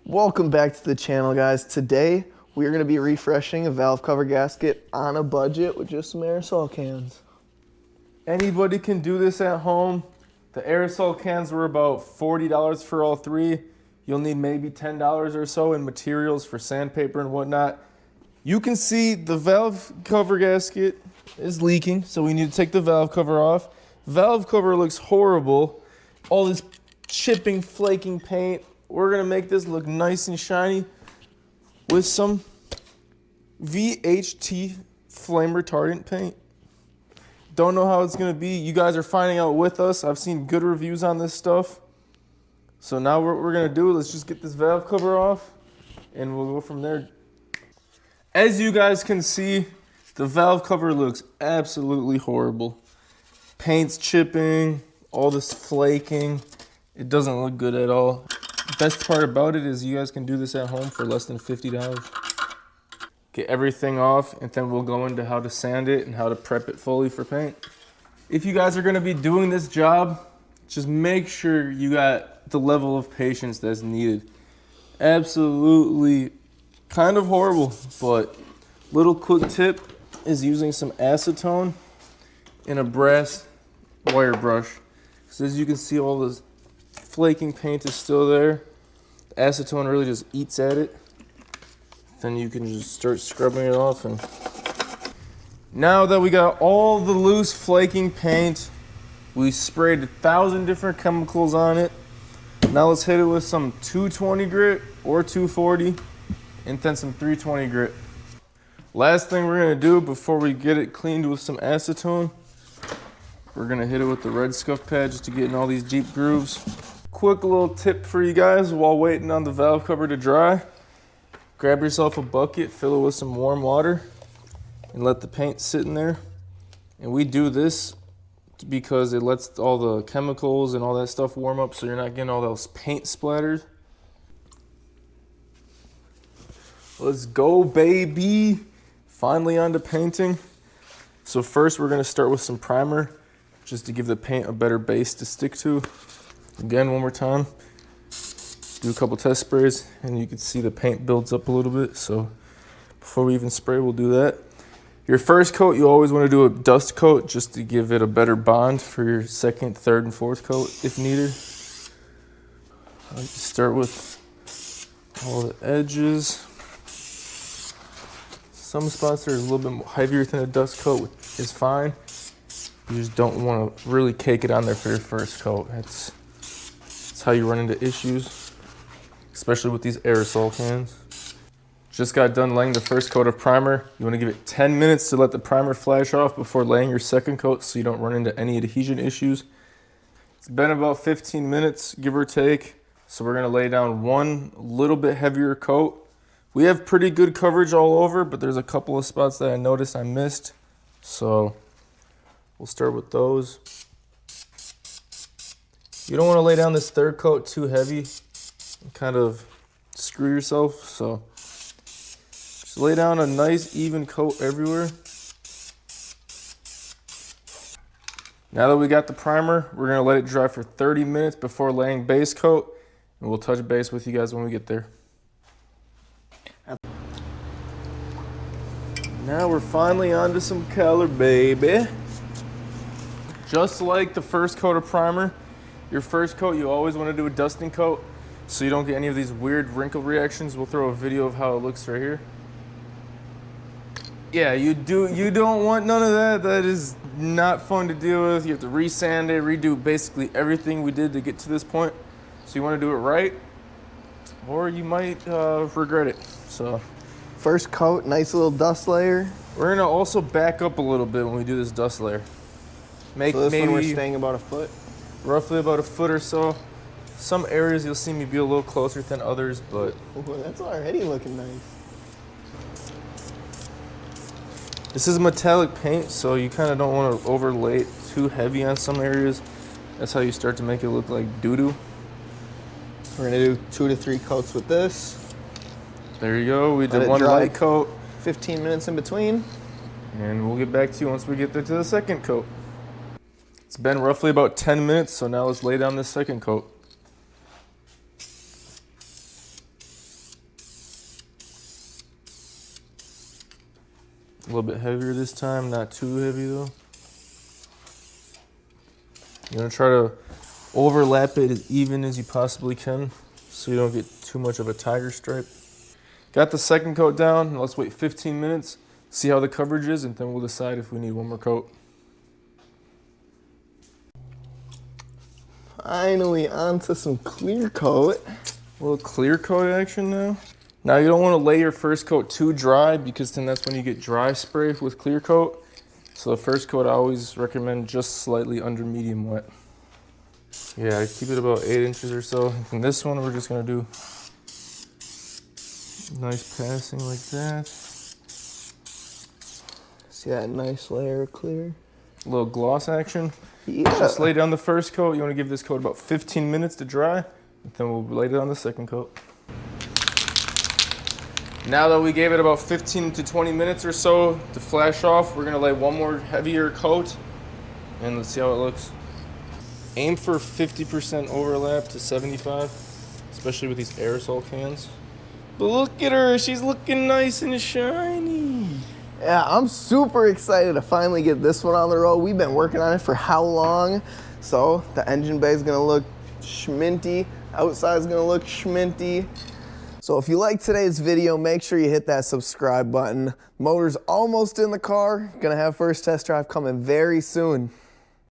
Welcome back to the channel, guys. Today we're going to be refreshing a valve cover gasket on a budget with just some aerosol cans. Anybody can do this at home. The aerosol cans were about $40 for all three. You'll need maybe $10 or so in materials for sandpaper and whatnot. You can see the valve cover gasket is leaking, so we need to take the valve cover off. Valve cover looks horrible. All this chipping, flaking paint. We're gonna make this look nice and shiny with some VHT flame retardant paint. Don't know how it's gonna be. You guys are finding out with us. I've seen good reviews on this stuff. So now what we're gonna do, let's just get this valve cover off and we'll go from there. As you guys can see, the valve cover looks absolutely horrible. Paint's chipping, all this flaking. It doesn't look good at all. Best part about it is you guys can do this at home for less than $50. Get everything off, and then we'll go into how to sand it and how to prep it fully for paint. If you guys are gonna be doing this job, just make sure you got the level of patience that's needed. Absolutely kind of horrible, but little quick tip is using some acetone in a brass wire brush. So as you can see, all this flaking paint is still there. The acetone really just eats at it. Then you can just start scrubbing it off. And now that we got all the loose flaking paint, we sprayed 1,000 different chemicals on it. Now let's hit it with some 220 grit or 240 and then some 320 grit. Last thing we're gonna do before we get it cleaned with some acetone, we're gonna hit it with the red scuff pad just to get in all these deep grooves. Quick little tip for you guys while waiting on the valve cover to dry. Grab yourself a bucket, fill it with some warm water, and let the paint sit in there. And we do this because it lets all the chemicals and all that stuff warm up so you're not getting all those paint splatters. Let's go, baby. Finally onto painting. So first we're gonna start with some primer just to give the paint a better base to stick to. Again, one more time. Do a couple test sprays and you can see the paint builds up a little bit. So before we even spray, we'll do that. Your first coat, you always want to do a dust coat just to give it a better bond for your second, third, and fourth coat if needed. I like to start with all the edges. Some spots are a little bit heavier than a dust coat is fine. You just don't want to really cake it on there for your first coat. That's how you run into issues, especially with these aerosol cans. Just got done laying the first coat of primer. You want to give it 10 minutes to let the primer flash off before laying your second coat so you don't run into any adhesion issues. It's been about 15 minutes, give or take. So we're gonna lay down one little bit heavier coat. We have pretty good coverage all over, but there's a couple of spots that I noticed I missed. So we'll start with those. You don't want to lay down this third coat too heavy and kind of screw yourself. So just lay down a nice even coat everywhere. Now that we got the primer, we're going to let it dry for 30 minutes before laying base coat, and we'll touch base with you guys when we get there. Now we're finally onto some color, baby. Just like the first coat of primer, your first coat, you always want to do a dusting coat so you don't get any of these weird wrinkle reactions. We'll throw a video of how it looks right here. Yeah, you don't want none of that. That is not fun to deal with. You have to resand it, redo basically everything we did to get to this point. So you want to do it right, or you might regret it. So First coat, nice little dust layer. we're gonna also back up a little bit when we do this dust layer. So this one we're staying about a foot. Roughly about a foot or so. Some areas you'll see me be a little closer than others, but Ooh, that's already looking nice. this is metallic paint, so you kind of don't want to overlay it too heavy on some areas. That's how you start to make it look like doo-doo. We're gonna do 2 to 3 coats with this. There you go. We did one light coat. 15 minutes in between. And we'll get back to you once we get there to the second coat. It's been roughly about 10 minutes, so now let's lay down this second coat. A little bit heavier this time, not too heavy though. You're gonna try to overlap it as even as you possibly can so you don't get too much of a tiger stripe. Got the second coat down. Let's wait 15 minutes, see how the coverage is, and then we'll decide if we need one more coat. Finally onto some clear coat. A little clear coat action now. Now you don't want to lay your first coat too dry because then that's when you get dry spray with clear coat. So the first coat I always recommend just slightly under medium wet. Yeah, I keep it about 8 inches or so. And this one we're just gonna do nice passing like that. See that nice layer of clear? A little gloss action. Yeah. Just lay down the first coat. You want to give this coat about 15 minutes to dry, and then we'll lay it on the second coat. Now that we gave it about 15 to 20 minutes or so to flash off, we're gonna lay one more heavier coat, and let's see how it looks. Aim for 50% overlap to 75, especially with these aerosol cans. But look at her, she's looking nice and shiny. Yeah, I'm super excited to finally get this one on the road. We've been working on it for how long? So the engine bay is gonna look schminty, outside's gonna look schminty. So if you like today's video, make sure you hit that subscribe button. Motor's almost in the car. Gonna have first test drive coming very soon.